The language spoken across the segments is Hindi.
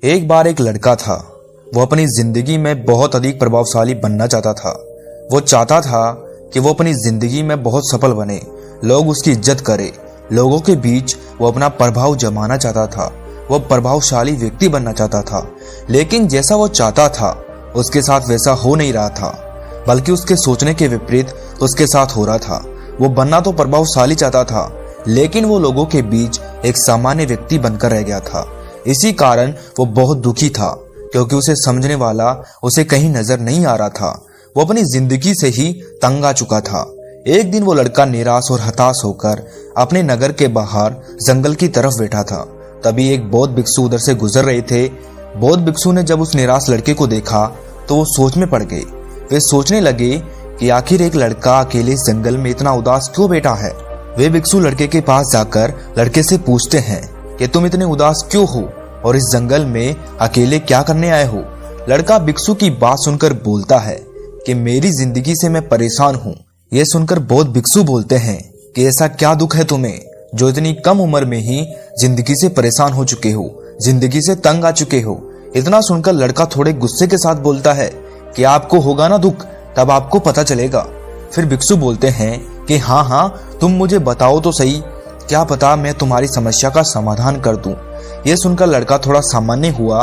एक बार एक लड़का था। वो अपनी जिंदगी में बहुत अधिक प्रभावशाली बनना चाहता था। वो चाहता था कि वो अपनी जिंदगी में बहुत सफल बने, लोग उसकी इज्जत करें, लोगों के बीच वो अपना प्रभाव जमाना चाहता था। वो प्रभावशाली व्यक्ति बनना चाहता था, लेकिन जैसा वो चाहता था उसके साथ वैसा हो नहीं रहा था, बल्कि उसके सोचने के विपरीत उसके साथ हो रहा था। वो बनना तो प्रभावशाली चाहता था, लेकिन वो लोगों के बीच एक सामान्य व्यक्ति बनकर रह गया था। इसी कारण वो बहुत दुखी था, क्योंकि उसे समझने वाला उसे कहीं नजर नहीं आ रहा था। वो अपनी जिंदगी से ही तंग आ चुका था। एक दिन वो लड़का निराश और हताश होकर अपने नगर के बाहर जंगल की तरफ बैठा था। तभी एक बौद्ध भिक्षु उधर से गुजर रहे थे। बौद्ध भिक्षु ने जब उस निराश लड़के को देखा तो वो सोच में पड़ गए। वे सोचने लगे कि आखिर एक लड़का अकेले इस जंगल में इतना उदास क्यों बैठा है। वे भिक्षु लड़के के पास जाकर लड़के से पूछते हैं कि तुम इतने उदास क्यों हो और इस जंगल में अकेले क्या करने आए हो। लड़का भिक्षु की बात सुनकर बोलता है कि मेरी जिंदगी से मैं परेशान हूँ। यह सुनकर बौद्ध भिक्षु बोलते हैं कि ऐसा क्या दुख है तुम्हें जो इतनी कम उम्र में ही जिंदगी से परेशान हो चुके हो, जिंदगी से तंग आ चुके हो। इतना सुनकर लड़का थोड़े गुस्से के साथ बोलता है कि आपको होगा ना दुख, तब आपको पता चलेगा। फिर भिक्षु बोलते हैं कि हाँ, तुम मुझे बताओ तो सही, क्या पता मैं तुम्हारी समस्या का समाधान कर दूं। यह सुनकर लड़का थोड़ा सामान्य हुआ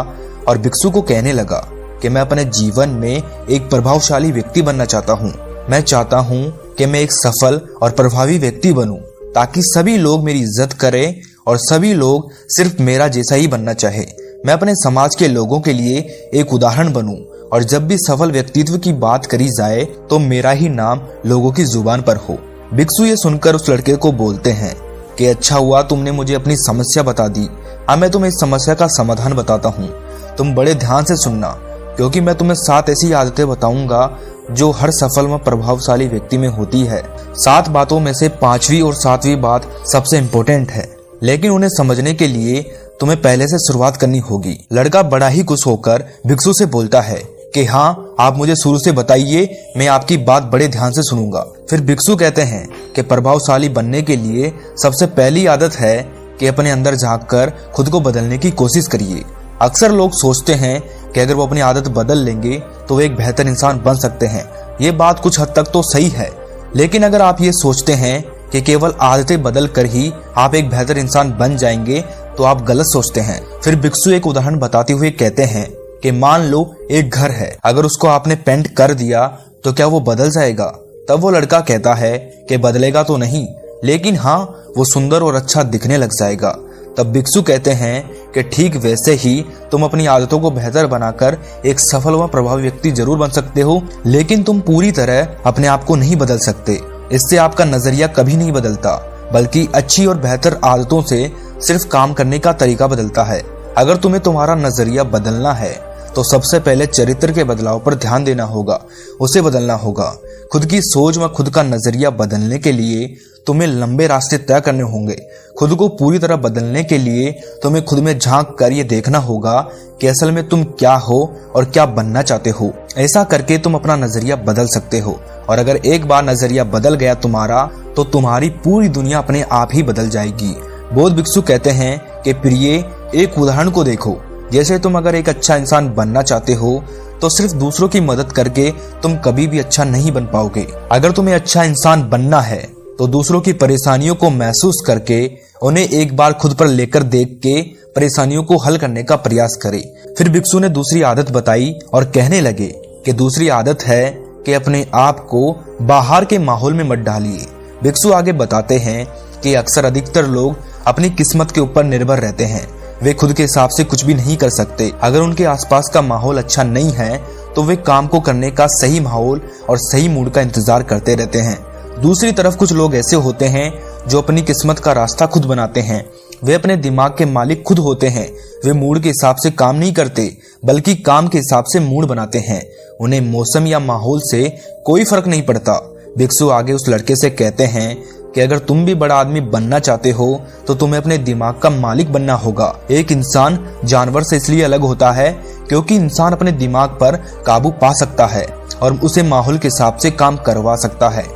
और भिक्षु को कहने लगा कि मैं अपने जीवन में एक प्रभावशाली व्यक्ति बनना चाहता हूँ। मैं चाहता हूँ कि मैं एक सफल और प्रभावी व्यक्ति बनूं, ताकि सभी लोग मेरी इज्जत करें और सभी लोग सिर्फ मेरा जैसा ही बनना चाहे। मैं अपने समाज के लोगों के लिए एक उदाहरण बनूं और जब भी सफल व्यक्तित्व की बात करी जाए तो मेरा ही नाम लोगों की जुबान पर हो। भिक्षु ये सुनकर उस लड़के को बोलते हैं कि अच्छा हुआ तुमने मुझे अपनी समस्या बता दी। अब मैं तुम्हें इस समस्या का समाधान बताता हूँ। तुम बड़े ध्यान से सुनना, क्योंकि मैं तुम्हें 7 ऐसी आदतें बताऊंगा जो हर सफल व प्रभावशाली व्यक्ति में होती है। 7 बातों में से 5वीं और 7वीं बात सबसे इम्पोर्टेंट है, लेकिन उन्हें समझने के लिए तुम्हें पहले से शुरुआत करनी होगी। लड़का बड़ा ही खुश होकर भिक्षु से बोलता है कि हाँ, आप मुझे शुरू से बताइए, मैं आपकी बात बड़े ध्यान से सुनूंगा। फिर भिक्षु कहते हैं कि प्रभावशाली बनने के लिए सबसे पहली आदत है कि अपने अंदर झांककर खुद को बदलने की कोशिश करिए। अक्सर लोग सोचते हैं कि अगर वो अपनी आदत बदल लेंगे तो वो एक बेहतर इंसान बन सकते हैं। ये बात कुछ हद तक तो सही है, लेकिन अगर आप ये सोचते हैं कि केवल आदतें बदल कर ही आप एक बेहतर इंसान बन जाएंगे तो आप गलत सोचते हैं। फिर भिक्षु एक उदाहरण बताते हुए कहते हैं कि मान लो एक घर है, अगर उसको आपने पेंट कर दिया तो क्या वो बदल जाएगा? तब वो लड़का कहता है कि बदलेगा तो नहीं, लेकिन हाँ, वो सुंदर और अच्छा दिखने लग जाएगा। तब भिक्षु कहते हैं कि ठीक वैसे ही तुम अपनी आदतों को बेहतर बनाकर एक सफल व प्रभावी व्यक्ति जरूर बन सकते हो, लेकिन तुम पूरी तरह अपने आप को नहीं बदल सकते। इससे आपका नजरिया कभी नहीं बदलता, बल्कि अच्छी और बेहतर आदतों से सिर्फ काम करने का तरीका बदलता है। अगर तुम्हें तुम्हारा नजरिया बदलना है तो सबसे पहले चरित्र के बदलाव पर ध्यान देना होगा, उसे बदलना होगा। खुद की सोच व खुद का नजरिया बदलने के लिए तुम्हें लंबे रास्ते तय करने होंगे। खुद को पूरी तरह बदलने के लिए तुम्हें खुद में झांक कर ये देखना होगा कि असल में तुम क्या हो और क्या बनना चाहते हो। ऐसा करके तुम अपना नजरिया बदल सकते हो, और अगर एक बार नजरिया बदल गया तुम्हारा तो तुम्हारी पूरी दुनिया अपने आप ही बदल जाएगी। बौद्ध भिक्षु कहते हैं कि प्रिय, एक उदाहरण को देखो। जैसे तुम अगर एक अच्छा इंसान बनना चाहते हो तो सिर्फ दूसरों की मदद करके तुम कभी भी अच्छा नहीं बन पाओगे। अगर तुम्हें अच्छा इंसान बनना है तो दूसरों की परेशानियों को महसूस करके उन्हें एक बार खुद पर लेकर देख के परेशानियों को हल करने का प्रयास करें। फिर भिक्षु ने दूसरी आदत बताई और कहने लगे कि दूसरी आदत है कि अपने आप को बाहर के माहौल में मत डालिए। भिक्षु आगे बताते हैं कि अक्सर अधिकतर लोग अपनी किस्मत के ऊपर निर्भर रहते हैं। वे खुद के हिसाब से कुछ भी नहीं कर सकते। अगर उनके आसपास का माहौल अच्छा नहीं है तो वे काम को करने का सही माहौल और सही मूड का इंतजार करते रहते हैं। दूसरी तरफ कुछ लोग ऐसे होते हैं जो अपनी किस्मत का रास्ता खुद बनाते हैं। वे अपने दिमाग के मालिक खुद होते हैं। वे मूड के हिसाब से काम नहीं करते, बल्कि काम के हिसाब से मूड बनाते हैं। उन्हें मौसम या माहौल से कोई फर्क नहीं पड़ता। भिक्षु आगे उस लड़के से कहते हैं कि अगर तुम भी बड़ा आदमी बनना चाहते हो तो तुम्हें अपने दिमाग का मालिक बनना होगा। एक इंसान जानवर से इसलिए अलग होता है क्योंकि इंसान अपने दिमाग पर काबू पा सकता है और उसे माहौल के हिसाब से काम करवा सकता है।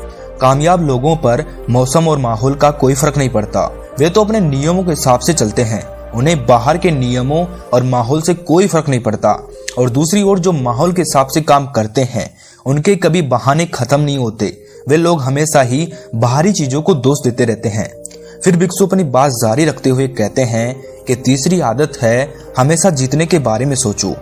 कामयाब लोगों पर मौसम और माहौल का कोई फर्क नहीं पड़ता। वे तो अपने नियमों के हिसाब से चलते हैं। उन्हें बाहर के नियमों और माहौल से कोई फर्क नहीं पड़ता। और दूसरी ओर जो माहौल के हिसाब से काम करते हैं उनके कभी बहाने खत्म नहीं होते। वे लोग हमेशा ही बाहरी चीजों को दोष देते रहते हैं। फिर भिक्षु अपनी बात जारी रखते हुए कहते हैं कि तीसरी आदत है हमेशा जीतने के बारे में सोचो।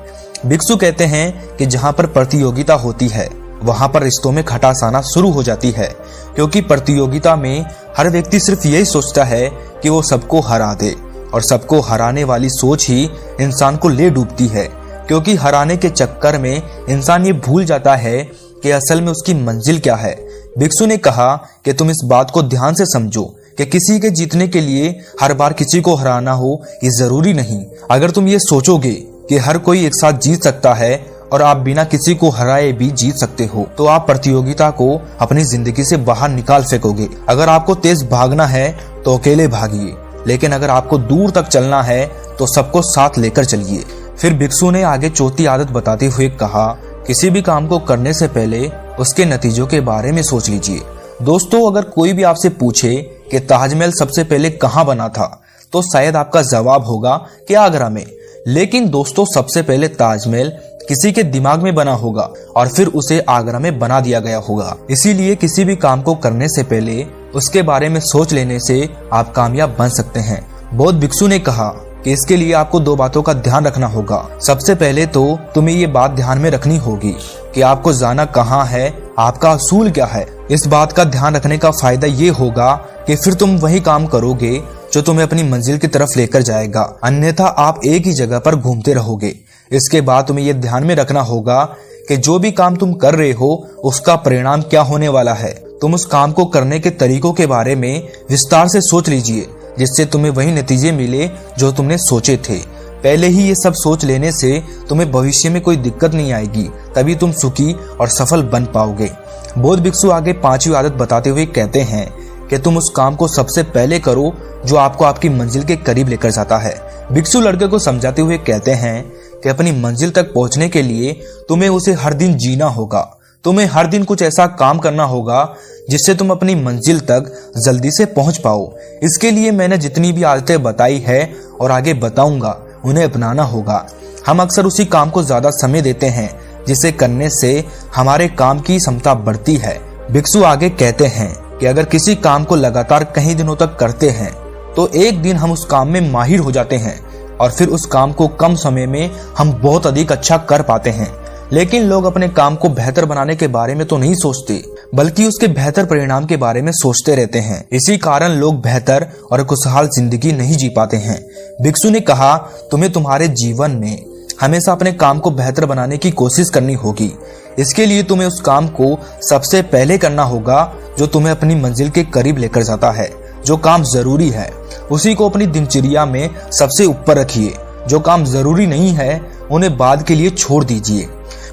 भिक्षु कहते हैं कि जहां पर प्रतियोगिता होती है वहां पर रिश्तों में खटास आना शुरू हो जाती है, क्योंकि प्रतियोगिता में हर व्यक्ति सिर्फ यही सोचता है कि वो सबको हरा दे, और सबको हराने वाली सोच ही इंसान को ले डूबती है, क्योंकि हराने के चक्कर में इंसान ये भूल जाता है कि असल में उसकी मंजिल क्या है। भिक्षु ने कहा कि तुम इस बात को ध्यान से समझो कि किसी के जीतने के लिए हर बार किसी को हराना हो ये जरूरी नहीं। अगर तुम ये सोचोगे कि हर कोई एक साथ जीत सकता है और आप बिना किसी को हराए भी जीत सकते हो, तो आप प्रतियोगिता को अपनी जिंदगी से बाहर निकाल फेंकोगे। अगर आपको तेज भागना है तो अकेले भागिए, लेकिन अगर आपको दूर तक चलना है तो सबको साथ लेकर चलिए। फिर भिक्षु ने आगे चौथी आदत बताते हुए कहा, किसी भी काम को करने से पहले उसके नतीजों के बारे में सोच लीजिए। दोस्तों, अगर कोई भी आपसे पूछे कि ताजमहल सबसे पहले कहाँ बना था, तो शायद आपका जवाब होगा कि आगरा में। लेकिन दोस्तों, सबसे पहले ताजमहल किसी के दिमाग में बना होगा और फिर उसे आगरा में बना दिया गया होगा। इसीलिए किसी भी काम को करने से पहले उसके बारे में सोच लेने से आप कामयाब बन सकते हैं। बौद्ध भिक्षु ने कहा कि इसके लिए आपको दो बातों का ध्यान रखना होगा। सबसे पहले तो तुम्हें ये बात ध्यान में रखनी होगी कि आपको जाना कहाँ है, आपका असूल क्या है। इस बात का ध्यान रखने का फायदा ये होगा कि फिर तुम वही काम करोगे जो तुम्हें अपनी मंजिल की तरफ लेकर जाएगा, अन्यथा आप एक ही जगह पर घूमते रहोगे। इसके बाद तुम्हें यह ध्यान में रखना होगा कि जो भी काम तुम कर रहे हो उसका परिणाम क्या होने वाला है। तुम उस काम को करने के तरीकों के बारे में विस्तार से सोच लीजिए, जिससे तुम्हें वही नतीजे मिले जो तुमने सोचे थे। पहले ही ये सब सोच लेने से तुम्हें भविष्य में कोई दिक्कत नहीं आएगी, तभी तुम सुखी और सफल बन पाओगे। बौद्ध भिक्षु आगे पांचवी आदत बताते हुए कहते हैं कि तुम उस काम को सबसे पहले करो जो आपको आपकी मंजिल के करीब लेकर जाता है। भिक्षु लड़के को समझाते हुए कहते हैं कि अपनी मंजिल तक पहुंचने के लिए तुम्हें उसे हर दिन जीना होगा। तुम्हें हर दिन कुछ ऐसा काम करना होगा जिससे तुम अपनी मंजिल तक जल्दी से पहुंच पाओ। इसके लिए मैंने जितनी भी आदतें बताई है और आगे बताऊंगा उन्हें अपनाना होगा। हम अक्सर उसी काम को ज्यादा समय देते हैं जिसे करने से हमारे काम की क्षमता बढ़ती है। भिक्षु आगे कहते हैं कि अगर किसी काम को लगातार कई दिनों तक करते हैं तो एक दिन हम उस काम में माहिर हो जाते हैं और फिर उस काम को कम समय में हम बहुत अधिक अच्छा कर पाते हैं। लेकिन लोग अपने काम को बेहतर बनाने के बारे में तो नहीं सोचते, बल्कि उसके बेहतर परिणाम के बारे में सोचते रहते हैं। इसी कारण लोग बेहतर और खुशहाल जिंदगी नहीं जी पाते हैं। भिक्षु ने कहा, तुम्हें तुम्हारे जीवन में हमेशा अपने काम को बेहतर बनाने की कोशिश करनी होगी। इसके लिए तुम्हें उस काम को सबसे पहले करना होगा जो तुम्हें अपनी मंजिल के करीब लेकर जाता है। जो काम जरूरी है उसी को अपनी दिनचर्या में सबसे ऊपर रखिए। जो काम जरूरी नहीं है उन्हें बाद के लिए छोड़ दीजिए।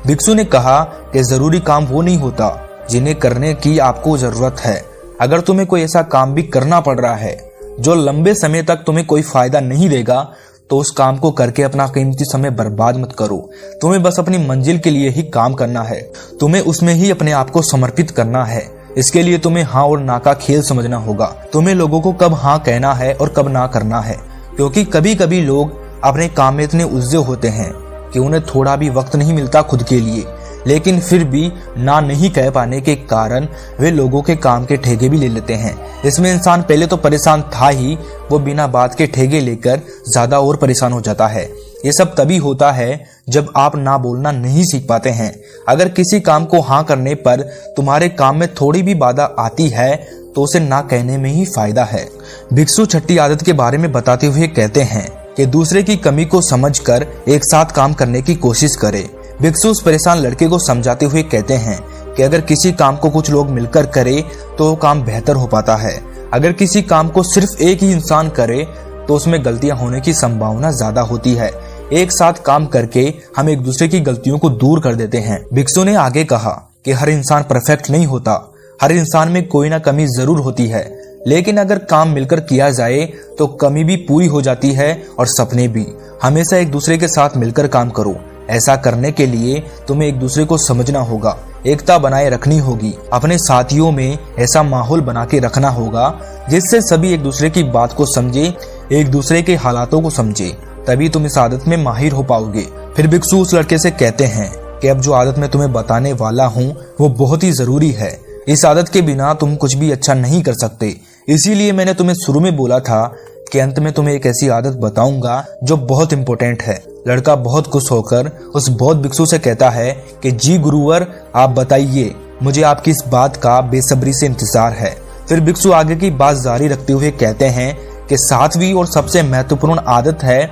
भिक्षु ने कहा कि जरूरी काम वो नहीं होता जिन्हें करने की आपको जरूरत है। अगर तुम्हें कोई ऐसा काम भी करना पड़ रहा है जो लंबे समय तक तुम्हें कोई फायदा नहीं देगा, तो उस काम को करके अपना कीमती समय बर्बाद मत करो। तुम्हें बस अपनी मंजिल के लिए ही काम करना है। तुम्हें उसमें ही अपने आप को समर्पित करना है। इसके लिए तुम्हें हाँ और ना का खेल समझना होगा। तुम्हें लोगों को कब हाँ कहना है और कब ना करना है, क्योंकि कभी कभी लोग अपने काम में इतने उलझे होते हैं कि उन्हें थोड़ा भी वक्त नहीं मिलता खुद के लिए, लेकिन फिर भी ना नहीं कह पाने के कारण वे लोगों के काम के ठेके भी ले लेते हैं। इसमें इंसान पहले तो परेशान था ही, वो बिना बात के ठेके लेकर ज्यादा और परेशान हो जाता है। ये सब तभी होता है जब आप ना बोलना नहीं सीख पाते हैं। अगर किसी काम को हाँ करने पर तुम्हारे काम में थोड़ी भी बाधा आती है तो उसे ना कहने में ही फायदा है। भिक्षु छठी आदत के बारे में बताते हुए कहते हैं कि दूसरे की कमी को समझकर एक साथ काम करने की कोशिश करें। भिक्षु उस परेशान लड़के को समझाते हुए कहते हैं कि अगर किसी काम को कुछ लोग मिलकर करे तो वो काम बेहतर हो पाता है। अगर किसी काम को सिर्फ एक ही इंसान करे तो उसमें गलतियां होने की संभावना ज्यादा होती है। एक साथ काम करके हम एक दूसरे की गलतियों को दूर कर देते हैं। भिक्षु ने आगे कहा कि हर इंसान परफेक्ट नहीं होता, हर इंसान में कोई ना कमी जरूर होती है, लेकिन अगर काम मिलकर किया जाए तो कमी भी पूरी हो जाती है और सपने भी। हमेशा एक दूसरे के साथ मिलकर काम करो। ऐसा करने के लिए तुम्हें एक दूसरे को समझना होगा, एकता बनाए रखनी होगी। अपने साथियों में ऐसा माहौल बना के रखना होगा जिससे सभी एक दूसरे की बात को समझे। एक दूसरे के हालातों को समझे, तभी तुम इस आदत में माहिर हो पाओगे। फिर भिक्षु उस लड़के से कहते हैं कि अब जो आदत मैं तुम्हें बताने वाला हूँ वो बहुत ही जरूरी है। इस आदत के बिना तुम कुछ भी अच्छा नहीं कर सकते। इसीलिए मैंने तुम्हें शुरू में बोला था कि अंत में तुम्हें एक ऐसी आदत बताऊंगा जो बहुत इंपॉर्टेंट है। लड़का बहुत खुश होकर उस बौद्ध भिक्षु से कहता है कि जी गुरुवर, आप बताइए, मुझे आपकी इस बात का बेसब्री से इंतजार है। फिर भिक्षु आगे की बात जारी रखते हुए कहते हैं कि 7वीं और सबसे महत्वपूर्ण आदत है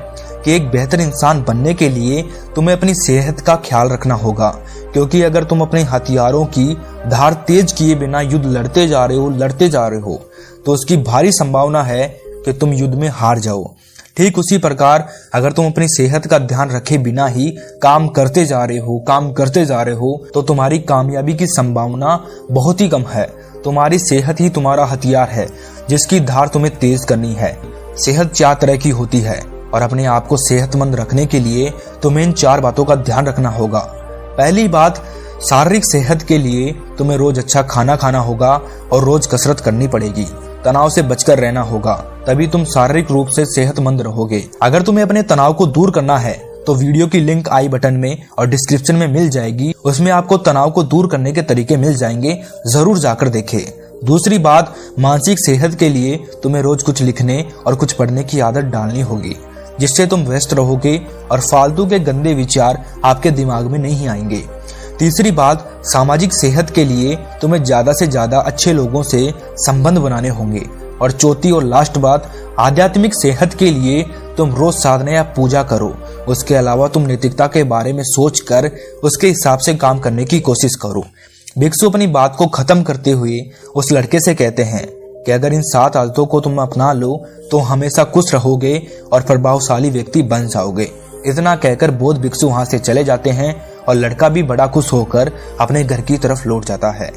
कि एक बेहतर इंसान बनने के लिए तुम्हें अपनी सेहत का ख्याल रखना होगा, क्योंकि अगर तुम अपने हथियारों की धार तेज किए बिना युद्ध लड़ते जा रहे हो तो उसकी भारी संभावना है कि तुम युद्ध में हार जाओ। ठीक उसी प्रकार अगर तुम अपनी सेहत का ध्यान रखे बिना ही काम करते जा रहे हो तो तुम्हारी कामयाबी की संभावना बहुत ही कम है। तुम्हारी सेहत ही तुम्हारा हथियार है जिसकी धार तुम्हें तेज करनी है। सेहत 4 तरह की होती है और अपने आप को सेहतमंद रखने के लिए तुम्हें इन 4 बातों का ध्यान रखना होगा। पहली बात, शारीरिक सेहत के लिए तुम्हें रोज अच्छा खाना खाना होगा और रोज कसरत करनी पड़ेगी। तनाव से बचकर रहना होगा, तभी तुम शारीरिक रूप से सेहतमंद रहोगे। अगर तुम्हें अपने तनाव को दूर करना है तो वीडियो की लिंक आई बटन में और डिस्क्रिप्शन में मिल जाएगी। उसमें आपको तनाव को दूर करने के तरीके मिल जाएंगे, जरूर जाकर देखें। दूसरी बात, मानसिक सेहत के लिए तुम्हें रोज कुछ लिखने और कुछ पढ़ने की आदत डालनी होगी, जिससे तुम व्यस्त रहोगे और फालतू के गंदे विचार आपके दिमाग में नहीं आएंगे। तीसरी बात, सामाजिक सेहत के लिए तुम्हें ज्यादा से ज्यादा अच्छे लोगों से संबंध बनाने होंगे। और चौथी और लास्ट बात, आध्यात्मिक सेहत के लिए तुम रोज साधना या पूजा करो। उसके अलावा तुम नैतिकता के बारे में सोचकर उसके हिसाब से काम करने की कोशिश करो। भिक्षु अपनी बात को खत्म करते हुए उस लड़के से कहते हैं कि अगर इन 7 आदतों को तुम अपना लो तो हमेशा खुश रहोगे और प्रभावशाली व्यक्ति बन जाओगे। इतना कहकर बौद्ध भिक्षु वहां से चले जाते हैं और लड़का भी बड़ा खुश होकर अपने घर की तरफ लौट जाता है।